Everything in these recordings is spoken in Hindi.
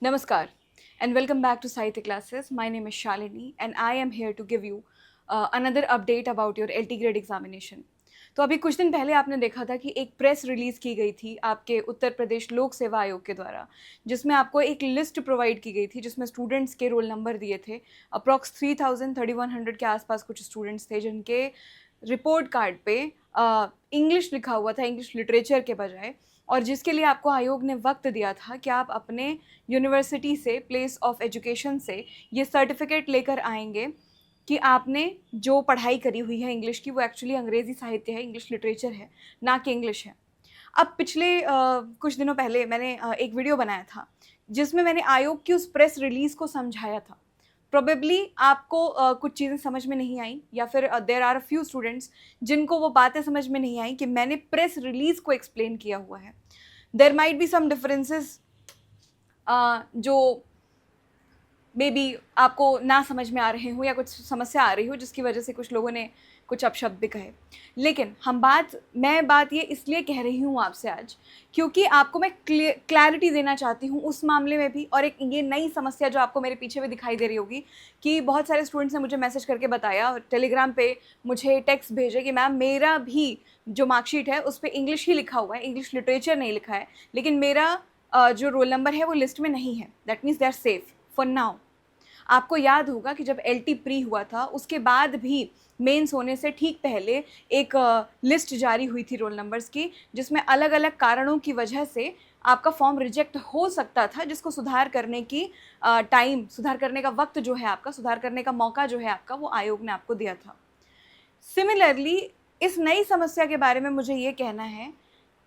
Namaskar and welcome back to Sahitya classes. My name is Shalini and I am here to give you another update about your LT grade examination. तो अभी कुछ दिन पहले आपने देखा था कि एक प्रेस रिलीज़ की गई थी आपके उत्तर प्रदेश लोक सेवा आयोग के द्वारा, जिसमें आपको एक लिस्ट प्रोवाइड की गई थी जिसमें स्टूडेंट्स के रोल नंबर दिए थे। अप्रॉक्स 3100 के आसपास कुछ स्टूडेंट्स थे जिनके रिपोर्ट कार्ड पे इंग्लिश लिखा हुआ था, इंग्लिश लिटरेचर के बजाय, और जिसके लिए आपको आयोग ने वक्त दिया था कि आप अपने यूनिवर्सिटी से, प्लेस ऑफ एजुकेशन से ये सर्टिफिकेट लेकर आएंगे कि आपने जो पढ़ाई करी हुई है इंग्लिश की वो एक्चुअली अंग्रेज़ी साहित्य है, इंग्लिश लिटरेचर है, ना कि इंग्लिश है। अब पिछले कुछ दिनों पहले मैंने एक वीडियो बनाया था जिसमें मैंने आयोग की उस प्रेस रिलीज़ को समझाया था। प्रोबेबली आपको कुछ चीज़ें समझ में नहीं आई, या फिर there are a few students जिनको वो बातें समझ में नहीं आई कि मैंने प्रेस रिलीज़ को एक्सप्लेन किया हुआ है। There might be some differences जो मे बी आपको ना समझ में आ रहे हो या कुछ समस्या आ रही हो जिसकी वजह से कुछ लोगों ने कुछ अपशब्द भी कहे। लेकिन मैं बात ये इसलिए कह रही हूँ आपसे आज क्योंकि आपको मैं क्लैरिटी देना चाहती हूँ उस मामले में भी, और एक ये नई समस्या जो आपको मेरे पीछे भी दिखाई दे रही होगी कि बहुत सारे स्टूडेंट्स ने मुझे मैसेज करके बताया, टेलीग्राम पे मुझे टेक्स्ट भेजे कि मैम मेरा भी जो मार्कशीट है उस पर इंग्लिश ही लिखा हुआ है, इंग्लिश लिटरेचर नहीं लिखा है, लेकिन मेरा जो रोल नंबर है वो लिस्ट में नहीं है। That means they are safe for now. आपको याद होगा कि जब एलटी प्री हुआ था उसके बाद भी मेंस होने से ठीक पहले एक लिस्ट जारी हुई थी रोल नंबर्स की, जिसमें अलग अलग कारणों की वजह से आपका फॉर्म रिजेक्ट हो सकता था, जिसको सुधार करने की सुधार करने का वक्त जो है आपका, सुधार करने का मौका जो है आपका, वो आयोग ने आपको दिया था। सिमिलरली इस नई समस्या के बारे में मुझे ये कहना है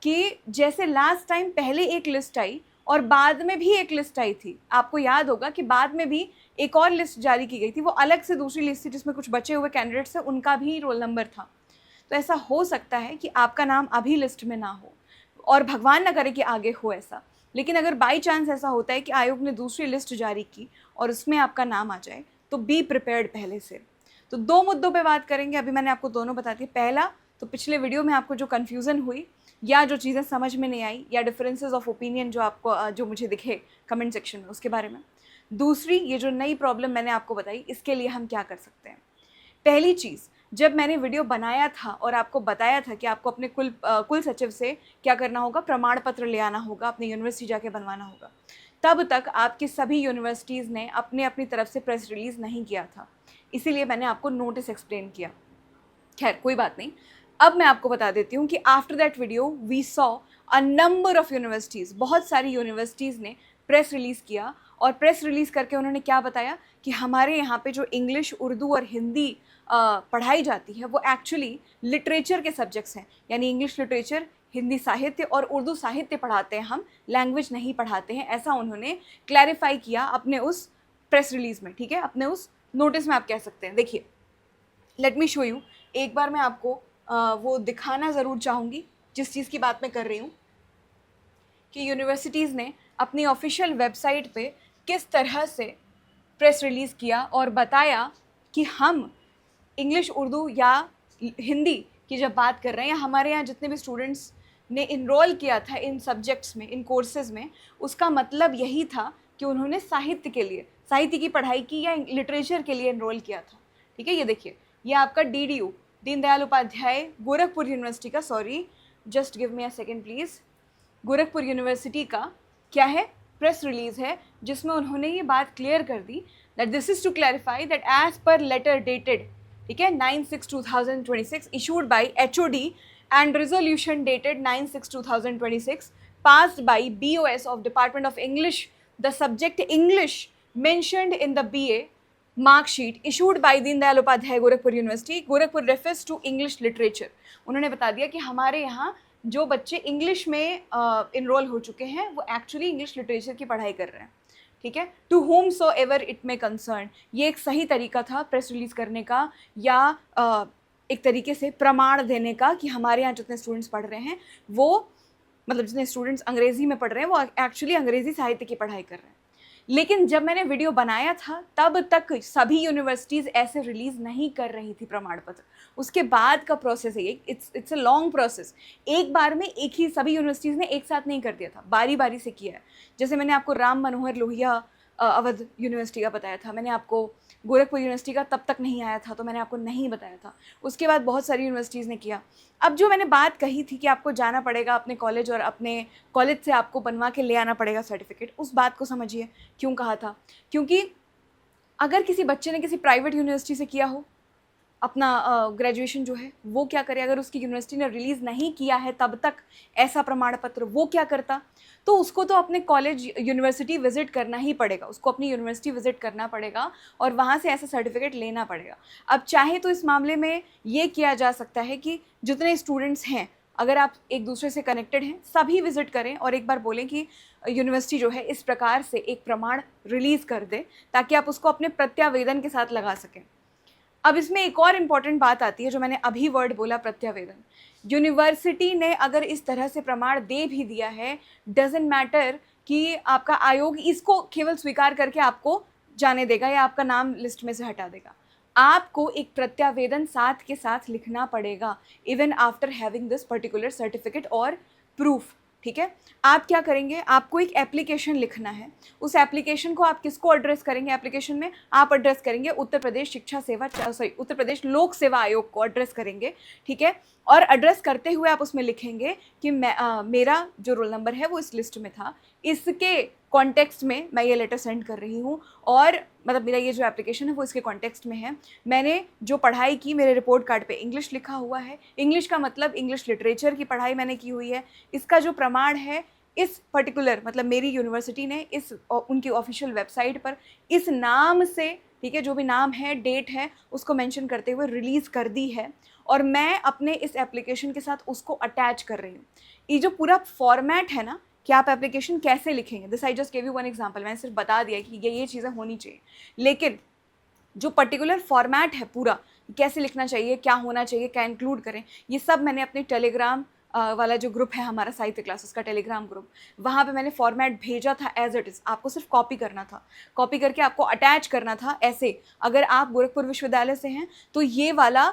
कि जैसे लास्ट टाइम पहले एक लिस्ट आई और बाद में भी एक लिस्ट आई थी, आपको याद होगा कि बाद में भी एक और लिस्ट जारी की गई थी, वो अलग से दूसरी लिस्ट थी जिसमें कुछ बचे हुए कैंडिडेट्स थे, उनका भी रोल नंबर था। तो ऐसा हो सकता है कि आपका नाम अभी लिस्ट में ना हो, और भगवान ना करे कि आगे हो ऐसा, लेकिन अगर बाई चांस ऐसा होता है कि आयोग ने दूसरी लिस्ट जारी की और उसमें आपका नाम आ जाए तो बी प्रिपेयर्ड पहले से। तो दो मुद्दों पे बात करेंगे, अभी मैंने आपको दोनों बता दी। पहला तो पिछले वीडियो में आपको जो कन्फ्यूज़न हुई या जो चीज़ें समझ में नहीं आई या डिफरेंसेस ऑफ ओपिनियन जो आपको जो मुझे दिखे कमेंट सेक्शन में, उसके बारे में। दूसरी, ये जो नई प्रॉब्लम मैंने आपको बताई, इसके लिए हम क्या कर सकते हैं। पहली चीज़, जब मैंने वीडियो बनाया था और आपको बताया था कि आपको अपने कुल सचिव से क्या करना होगा, प्रमाण पत्र ले आना होगा, अपनी यूनिवर्सिटी जाके बनवाना होगा, तब तक आपकी सभी यूनिवर्सिटीज़ ने अपनी तरफ से प्रेस रिलीज़ नहीं किया था, इसीलिए मैंने आपको नोटिस एक्सप्लेन किया। खैर कोई बात नहीं, अब मैं आपको बता देती हूँ कि after that video we saw a number of universities, बहुत सारी यूनिवर्सिटीज़ ने प्रेस रिलीज़ किया, और प्रेस रिलीज़ करके उन्होंने क्या बताया कि हमारे यहाँ पे जो इंग्लिश, उर्दू और हिंदी पढ़ाई जाती है वो एक्चुअली लिटरेचर के सब्जेक्ट्स हैं, यानी इंग्लिश लिटरेचर, हिंदी साहित्य और उर्दू साहित्य पढ़ाते हैं हम, लैंग्वेज नहीं पढ़ाते हैं, ऐसा उन्होंने क्लैरिफाई किया अपने उस प्रेस रिलीज़ में। ठीक है, अपने उस नोटिस में आप कह सकते हैं। देखिए, लेट मी शो यू, एक बार मैं आपको वो दिखाना ज़रूर चाहूँगी जिस चीज़ की बात मैं कर रही हूँ, कि यूनिवर्सिटीज़ ने अपनी ऑफिशियल वेबसाइट पे किस तरह से प्रेस रिलीज़ किया और बताया कि हम इंग्लिश, उर्दू या हिंदी की जब बात कर रहे हैं, या हमारे यहाँ जितने भी स्टूडेंट्स ने इनरोल किया था इन सब्जेक्ट्स में, इन कोर्सेज़ में, उसका मतलब यही था कि उन्होंने साहित्य के लिए, साहित्य की पढ़ाई की या लिटरेचर के लिए इनरोल किया था। ठीक है, ये देखिए, ये आपका DDU, दीनदयाल उपाध्याय गोरखपुर यूनिवर्सिटी का, sorry just give me a second please, Gorakhpur university का क्या है, प्रेस रिलीज़ है, जिसमें उन्होंने ये बात क्लियर कर दी that this is to clarify that as per letter dated, ठीक है, 9/6/2026 issued by HOD and resolution dated 9/6/2026 passed by BOS of Department of English, the subject English mentioned in the BA mark sheet issued by Deendayal Upadhyay Gorakhpur university, Gorakhpur refers to English literature। उन्होंने बता दिया कि हमारे यहाँ जो बच्चे इंग्लिश में इनरोल हो चुके हैं वो एक्चुअली इंग्लिश लिटरेचर की पढ़ाई कर रहे हैं। ठीक है, to whomsoever it may concern, ये एक सही तरीका था प्रेस रिलीज़ करने का, या एक तरीके से प्रमाण देने का कि हमारे यहाँ जितने स्टूडेंट्स पढ़ रहे हैं वो, मतलब जितने स्टूडेंट्स अंग्रेज़ी में पढ़ रहे हैं वो एक्चुअली अंग्रेज़ी साहित्य की पढ़ाई कर रहे हैं। लेकिन जब मैंने वीडियो बनाया था तब तक सभी यूनिवर्सिटीज़ ऐसे रिलीज़ नहीं कर रही थी प्रमाण पत्र। उसके बाद का प्रोसेस है ये, इट्स अ लॉन्ग प्रोसेस। एक बार में एक ही सभी यूनिवर्सिटीज़ ने एक साथ नहीं कर दिया था, बारी बारी से किया है। जैसे मैंने आपको राम मनोहर लोहिया अवध यूनिवर्सिटी का बताया था, मैंने आपको गोरखपुर यूनिवर्सिटी का तब तक नहीं आया था तो मैंने आपको नहीं बताया था। उसके बाद बहुत सारी यूनिवर्सिटीज़ ने किया। अब जो मैंने बात कही थी कि आपको जाना पड़ेगा अपने कॉलेज और अपने कॉलेज से आपको बनवा के ले आना पड़ेगा सर्टिफिकेट, उस बात को समझिए क्यों कहा था। क्योंकि अगर किसी बच्चे ने किसी प्राइवेट यूनिवर्सिटी से किया हो अपना ग्रेजुएशन जो है, वो क्या करे, अगर उसकी यूनिवर्सिटी ने रिलीज़ नहीं किया है तब तक ऐसा प्रमाण पत्र, वो क्या करता? तो उसको तो अपने कॉलेज यूनिवर्सिटी विज़िट करना ही पड़ेगा, उसको अपनी यूनिवर्सिटी विज़िट करना पड़ेगा और वहाँ से ऐसा सर्टिफिकेट लेना पड़ेगा। अब चाहे तो इस मामले में ये किया जा सकता है कि जितने स्टूडेंट्स हैं, अगर आप एक दूसरे से कनेक्टेड हैं, सभी विज़िट करें और एक बार बोलें कि यूनिवर्सिटी जो है इस प्रकार से एक प्रमाण रिलीज़ कर दे, ताकि आप उसको अपने प्रत्यावेदन के साथ लगा सकें। अब इसमें एक और इम्पॉर्टेंट बात आती है जो मैंने अभी वर्ड बोला, प्रत्यावेदन। यूनिवर्सिटी ने अगर इस तरह से प्रमाण दे भी दिया है, डज़न्ट मैटर कि आपका आयोग इसको केवल स्वीकार करके आपको जाने देगा या आपका नाम लिस्ट में से हटा देगा। आपको एक प्रत्यावेदन साथ के साथ लिखना पड़ेगा, even after having this particular certificate और प्रूफ। ठीक है, आप क्या करेंगे, आपको एक एप्लीकेशन लिखना है। उस एप्लीकेशन को आप किसको एड्रेस करेंगे? एप्लीकेशन में आप एड्रेस करेंगे उत्तर प्रदेश शिक्षा सेवा, सॉरी उत्तर प्रदेश लोक सेवा आयोग को एड्रेस करेंगे। ठीक है, और एड्रेस करते हुए आप उसमें लिखेंगे कि मेरा जो रोल नंबर है वो इस लिस्ट में था, इसके कॉन्टेक्स्ट में मैं ये लेटर सेंड कर रही हूँ, और मतलब मेरा ये जो एप्लीकेशन है वो इसके कॉन्टेक्स्ट में है। मैंने जो पढ़ाई की, मेरे रिपोर्ट कार्ड पे इंग्लिश लिखा हुआ है, इंग्लिश का मतलब इंग्लिश लिटरेचर की पढ़ाई मैंने की हुई है। इसका जो प्रमाण है इस पर्टिकुलर मतलब मेरी यूनिवर्सिटी ने इस उनकी ऑफिशियल वेबसाइट पर इस नाम से, ठीक है, जो भी नाम है, डेट है, उसको मेंशन करते हुए रिलीज़ कर दी है, और मैं अपने इस एप्लीकेशन के साथ उसको अटैच कर रही हूँ। ये जो पूरा फॉर्मेट है ना कि आप एप्लीकेशन कैसे लिखेंगे, this I just give you one example, मैंने सिर्फ बता दिया कि ये चीज़ें होनी चाहिए, लेकिन जो पर्टिकुलर फॉर्मेट है पूरा, कैसे लिखना चाहिए, क्या होना चाहिए, क्या इंक्लूड करें, ये सब मैंने अपने टेलीग्राम वाला जो ग्रुप है हमारा साहित्य क्लासेस का टेलीग्राम ग्रुप, वहाँ पे मैंने फॉर्मेट भेजा था एज इट इज़। आपको सिर्फ कॉपी करना था, कॉपी करके आपको अटैच करना था ऐसे। अगर आप गोरखपुर विश्वविद्यालय से हैं तो ये वाला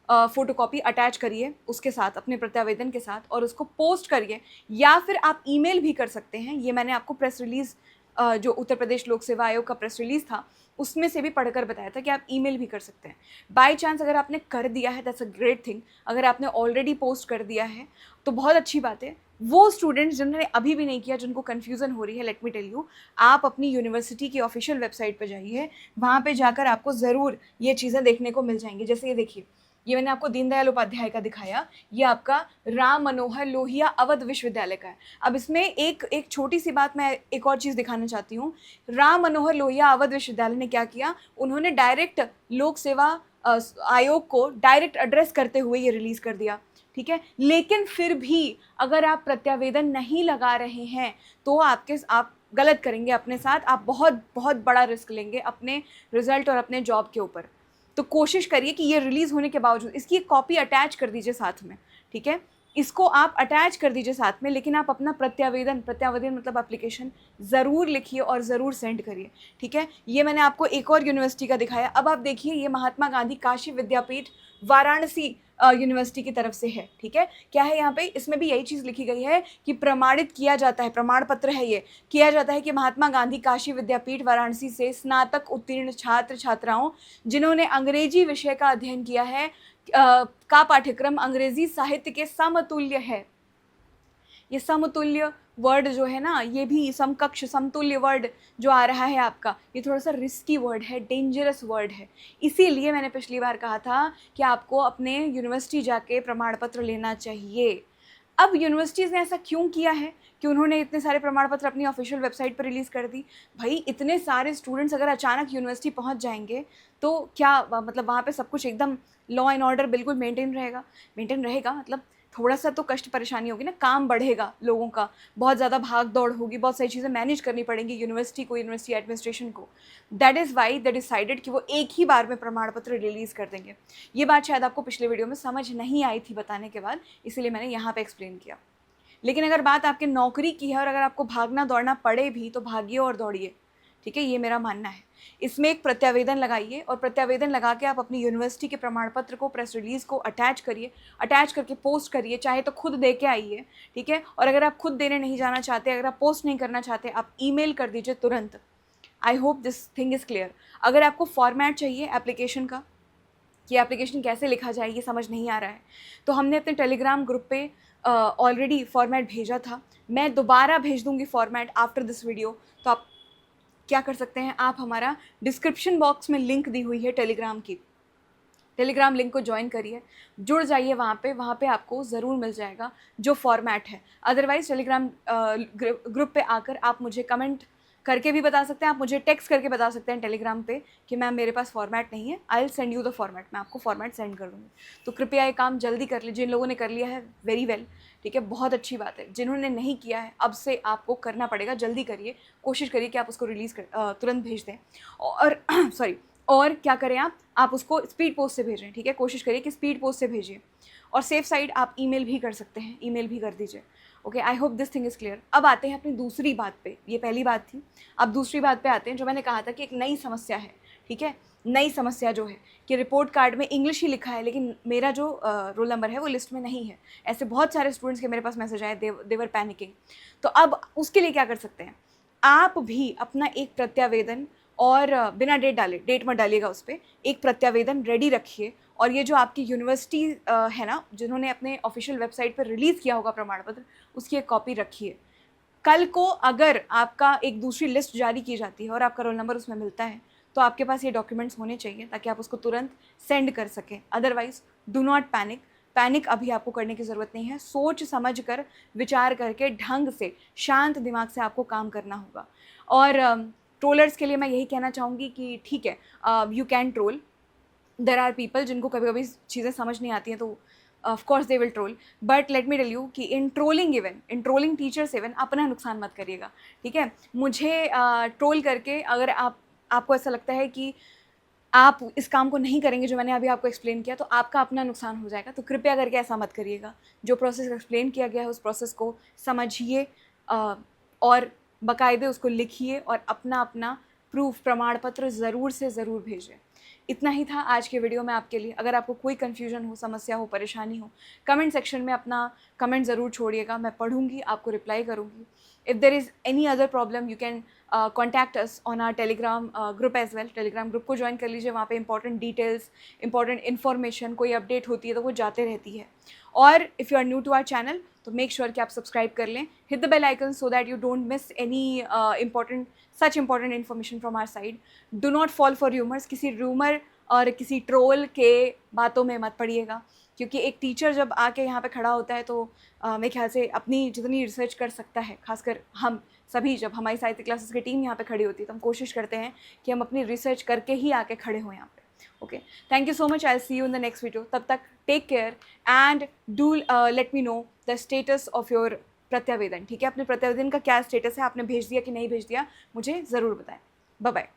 फ़ोटोकॉपी अटैच करिए उसके साथ, अपने प्रत्यावेदन के साथ, और उसको पोस्ट करिए, या फिर आप ईमेल भी कर सकते हैं। ये मैंने आपको प्रेस रिलीज़ जो उत्तर प्रदेश लोक सेवा आयोग का प्रेस रिलीज़ था उसमें से भी पढ़कर बताया था कि आप ईमेल भी कर सकते हैं। बाय चांस अगर आपने कर दिया है, दैट्स अ ग्रेट थिंग। अगर आपने ऑलरेडी पोस्ट कर दिया है तो बहुत अच्छी बात है। वो स्टूडेंट्स जिन्होंने अभी भी नहीं किया, जिनको कन्फ्यूज़न हो रही है, लेट मी टेल यू, आप अपनी यूनिवर्सिटी की ऑफिशियल वेबसाइट पर जाइए, वहाँ पे जाकर आपको ज़रूर ये चीज़ें देखने को मिल जाएंगी। जैसे ये देखिए, ये मैंने आपको दीनदयाल उपाध्याय का दिखाया, ये आपका राम मनोहर लोहिया अवध विश्वविद्यालय का है। अब इसमें एक छोटी सी बात मैं एक और चीज़ दिखाना चाहती हूँ। राम मनोहर लोहिया अवध विश्वविद्यालय ने क्या किया, उन्होंने डायरेक्ट लोक सेवा आयोग को डायरेक्ट एड्रेस करते हुए ये रिलीज़ कर दिया। ठीक है, लेकिन फिर भी अगर आप प्रत्यावेदन नहीं लगा रहे हैं तो आप गलत करेंगे अपने साथ, आप बहुत बहुत बड़ा रिस्क लेंगे अपने रिजल्ट और अपने जॉब के ऊपर। तो कोशिश करिए कि ये रिलीज़ होने के बावजूद इसकी एक कॉपी अटैच कर दीजिए साथ में। ठीक है, इसको आप अटैच कर दीजिए साथ में, लेकिन आप अपना प्रत्यावेदन मतलब एप्लीकेशन ज़रूर लिखिए और ज़रूर सेंड करिए। ठीक है, ये मैंने आपको एक और यूनिवर्सिटी का दिखाया। अब आप देखिए, ये महात्मा गांधी काशी विद्यापीठ वाराणसी यूनिवर्सिटी की तरफ से है। ठीक है, क्या है यहाँ पे, इसमें भी यही चीज़ लिखी गई है कि प्रमाणित किया जाता है, प्रमाण पत्र है ये, किया जाता है कि महात्मा गांधी काशी विद्यापीठ वाराणसी से स्नातक उत्तीर्ण छात्र छात्राओं जिन्होंने अंग्रेजी विषय का अध्ययन किया है का पाठ्यक्रम अंग्रेजी साहित्य के समतुल्य है। ये समतुल्य वर्ड जो है ना, ये भी समकक्ष समतुल्य वर्ड जो आ रहा है आपका, ये थोड़ा सा रिस्की वर्ड है, डेंजरस वर्ड है। इसीलिए मैंने पिछली बार कहा था कि आपको अपने यूनिवर्सिटी जाके प्रमाण पत्र लेना चाहिए। अब यूनिवर्सिटीज़ ने ऐसा क्यों किया है कि उन्होंने इतने सारे प्रमाण पत्र अपनी ऑफिशियल वेबसाइट पर रिलीज़ कर दी? भाई इतने सारे स्टूडेंट्स अगर अचानक यूनिवर्सिटी पहुंच जाएंगे तो क्या मतलब वहाँ पे सब कुछ एकदम लॉ एंड ऑर्डर बिल्कुल मेंटेन रहेगा मतलब थोड़ा सा तो कष्ट परेशानी होगी ना, काम बढ़ेगा लोगों का, बहुत ज़्यादा भाग दौड़ होगी, बहुत सारी चीज़ें मैनेज करनी पड़ेंगी यूनिवर्सिटी को, यूनिवर्सिटी एडमिनिस्ट्रेशन को। That is why they decided कि वो एक ही बार में प्रमाण पत्र रिलीज़ कर देंगे। ये बात शायद आपको पिछले वीडियो में समझ नहीं आई थी बताने के बाद, इसीलिए मैंने यहाँ पर एक्सप्लेन किया। लेकिन अगर बात आपके नौकरी की है और अगर आपको भागना दौड़ना पड़े भी तो भागिए और दौड़िए, ठीक है, ये मेरा मानना है। इसमें एक प्रत्यावेदन लगाइए और प्रत्यावेदन लगा के आप अपनी यूनिवर्सिटी के प्रमाण पत्र को, प्रेस रिलीज़ को अटैच करिए, अटैच करके पोस्ट करिए, चाहे तो खुद दे के आइए, ठीक है। और अगर आप खुद देने नहीं जाना चाहते, अगर आप पोस्ट नहीं करना चाहते, आप ईमेल कर दीजिए तुरंत। I hope this thing is clear. अगर आपको फॉर्मेट चाहिए एप्लीकेशन का, कि एप्लीकेशन कैसे लिखा जाए ये समझ नहीं आ रहा है, तो हमने अपने टेलीग्राम ग्रुप पे ऑलरेडी फॉर्मेट भेजा था। मैं दोबारा भेज दूंगी फॉर्मेट आफ्टर दिस वीडियो। तो आप क्या कर सकते हैं, आप हमारा डिस्क्रिप्शन बॉक्स में लिंक दी हुई है टेलीग्राम की, टेलीग्राम लिंक को ज्वाइन करिए, जुड़ जाइए वहाँ पे आपको ज़रूर मिल जाएगा जो फॉर्मेट है। अदरवाइज़ टेलीग्राम ग्रुप पे आकर आप मुझे कमेंट करके भी बता सकते हैं, आप मुझे टेक्स्ट करके बता सकते हैं टेलीग्राम पे कि मैम मेरे पास फॉर्मेट नहीं है, I will send you the format, मैं आपको फॉर्मेट सेंड कर दूँगी। तो कृपया ये काम जल्दी कर लीजिए। जिन लोगों ने कर लिया है वेरी वेल, ठीक है, बहुत अच्छी बात है। जिन्होंने नहीं किया है अब से आपको करना पड़ेगा, जल्दी करिए, कोशिश करिए कि आप उसको रिलीज़ कर तुरंत भेज दें। और सॉरी, और क्या करें, आप उसको स्पीड पोस्ट से भेजें, ठीक है, कोशिश करिए कि स्पीड पोस्ट से भेजिए। और सेफ साइड आप ईमेल भी कर सकते हैं, ईमेल भी कर दीजिए। Okay, I hope this thing is clear. अब आते हैं अपनी दूसरी बात पे, ये पहली बात थी, अब दूसरी बात पे आते हैं। जो मैंने कहा था कि एक नई समस्या है, ठीक है, नई समस्या जो है कि रिपोर्ट कार्ड में इंग्लिश ही लिखा है लेकिन मेरा जो रोल नंबर है वो लिस्ट में नहीं है। ऐसे बहुत सारे स्टूडेंट्स के मेरे पास मैसेज आए, देवर पैनिकिंग। तो अब उसके लिए क्या कर सकते हैं, आप भी अपना एक प्रत्यावेदन, और बिना डेट डाले, डेट मत डालिएगा उस पर, एक प्रत्यावेदन रेडी रखिए। और ये जो आपकी यूनिवर्सिटी है ना, जिन्होंने अपने ऑफिशियल वेबसाइट पर रिलीज़ किया होगा प्रमाण पत्र, उसकी एक कॉपी रखिए। कल को अगर आपका एक दूसरी लिस्ट जारी की जाती है और आपका रोल नंबर उसमें मिलता है, तो आपके पास ये डॉक्यूमेंट्स होने चाहिए ताकि आप उसको तुरंत सेंड कर सकें। Otherwise do not panic, panic अभी आपको करने की ज़रूरत नहीं है। सोच समझ कर, विचार करके, ढंग से, शांत दिमाग से आपको काम करना होगा। और ट्रोलर्स के लिए मैं यही कहना चाहूँगी कि ठीक है, you can troll, there are people जिनको कभी कभी चीज़ें समझ नहीं आती हैं, तो of course they will troll, but let me tell you कि इन ट्रोलिंग टीचर्स इवन अपना नुकसान मत करिएगा, ठीक है। मुझे ट्रोल करके अगर आपको ऐसा लगता है कि आप इस काम को नहीं करेंगे जो मैंने अभी आपको एक्सप्लेन किया, तो आपका अपना नुकसान हो जाएगा। तो कृपया करके ऐसा मत करिएगा। जो प्रोसेस एक्सप्लेन किया गया है उस प्रोसेस को समझिए और बाकायदे उसको लिखिए और अपना अपना प्रूफ, प्रमाण पत्र ज़रूर से ज़रूर भेजें। इतना ही था आज के वीडियो में आपके लिए। अगर आपको कोई कन्फ्यूजन हो, समस्या हो, परेशानी हो, कमेंट सेक्शन में अपना कमेंट ज़रूर छोड़िएगा, मैं पढ़ूंगी, आपको रिप्लाई करूंगी। If there is any other problem you can contact us on our Telegram group as well. Telegram group को ज्वाइन कर लीजिए, वहाँ पे इंपॉर्टेंट डिटेल्स, इंपॉर्टेंट इन्फॉर्मेशन, कोई अपडेट होती है तो वो जाते रहती है। और if you are new to our channel तो मेक श्योर कि आप सब्सक्राइब कर लें, hit the bell icon so that you don't miss any such important information from our side. Do not fall for rumours, किसी रूमर और किसी ट्रोल के बातों में मत पड़िएगा, क्योंकि एक टीचर जब आके यहाँ पे खड़ा होता है तो मेरे ख्याल से अपनी जितनी रिसर्च कर सकता है, खासकर हम सभी, जब हमारी साहित्य क्लासेस की टीम यहाँ पे खड़ी होती है तो हम कोशिश करते हैं कि हम अपनी रिसर्च करके ही आके खड़े हों यहाँ पे। Okay, thank you so much, I will see you in the next video. तब तक take care and do let me know the status of your प्रत्यावेदन, ठीक है। अपने प्रत्यावेदन का क्या स्टेटस है, आपने भेज दिया कि नहीं भेज दिया, मुझे ज़रूर बताएं। Bye bye.